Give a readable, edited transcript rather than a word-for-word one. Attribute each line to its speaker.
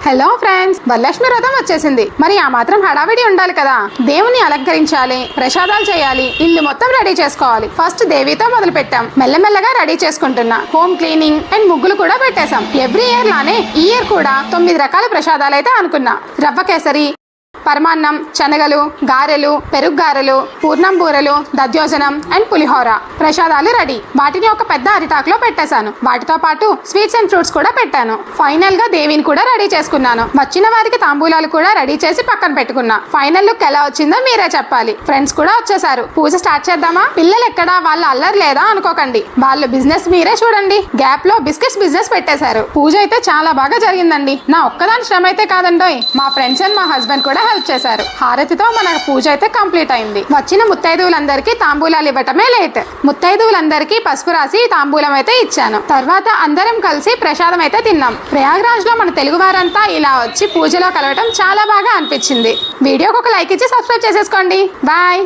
Speaker 1: Hello friends, Varalakshmi వ్రతం వచ్చేసింది. మరి ఆ మాత్రం హడావిడి ఉండాలి కదా. దేవుని అలంకరించాలి, ప్రసాదాలు చేయాలి, ఇల్లు మొత్తం రెడీ చేసుకోవాలి. ఫస్ట్ దేవితో మొదలు పెట్టాం. మెల్లమెల్లగా రెడీ చేసుకుంటున్నా. హోమ్ క్లీనింగ్ అండ్ ముగ్గులు కూడా పెట్టేశాం. ఎవ్రీ ఇయర్ లానే ఈ ఇయర్ కూడా 9 రకాల ప్రసాదాలు అయితే అనుకున్నా. రవ్వ కేసరి, పరమాన్నం, శనగలు, గారెలు, పెరుగు గారెలు, పూర్ణం బూరెలు, దధ్యోజనం అండ్ పులిహోర ప్రసాదాలు రెడీ. వాటిని ఒక పెద్ద అరిటాకులో పెట్టేశాను. వాటితో పాటు స్వీట్స్ అండ్ ఫ్రూట్స్ కూడా పెట్టాను. ఫైనల్ గా దేవిని కూడా రెడీ చేసుకున్నాను. వచ్చిన వారికి తాంబూలాలు కూడా రెడీ చేసి పక్కన పెట్టుకున్నా. ఫైనల్ లుక్ ఎలా వచ్చిందో మీరే చెప్పాలి. ఫ్రెండ్స్ కూడా వచ్చేసారు. పూజ స్టార్ట్ చేద్దామా? పిల్లలు ఎక్కడా వాళ్ళ అల్లరి లేదా అనుకోకండి. వాళ్ళ బిజినెస్ మీరే చూడండి. గ్యాప్ లో బిస్కెట్స్ బిజినెస్ పెట్టేశారు. పూజ అయితే చాలా బాగా జరిగిందండి. నా ఒక్కదాని శ్రమ అయితే కాదండోయ్, మా ఫ్రెండ్స్ అండ్ మా హస్బెండ్ కూడా హెల్ప్ చేశారు. హారతితో మన పూజ అయితే కంప్లీట్ అయింది. వచ్చిన ముత్తైదువులందరికీ తాంబూలాలు ఇవ్వటమే లేట్. ముత్తైదువులందరికీ పసుపు రాసి తాంబూలం అయితే ఇచ్చాను. తర్వాత అందరం కలిసి ప్రసాదం అయితే తిన్నాం. ప్రయాగ్రాజ్ లో మన తెలుగు వారంతా ఇలా వచ్చి పూజలో కలవటం చాలా బాగా అనిపించింది. వీడియోకి ఒక లైక్ ఇచ్చి సబ్స్క్రైబ్ చేసేసుకోండి. బాయ్.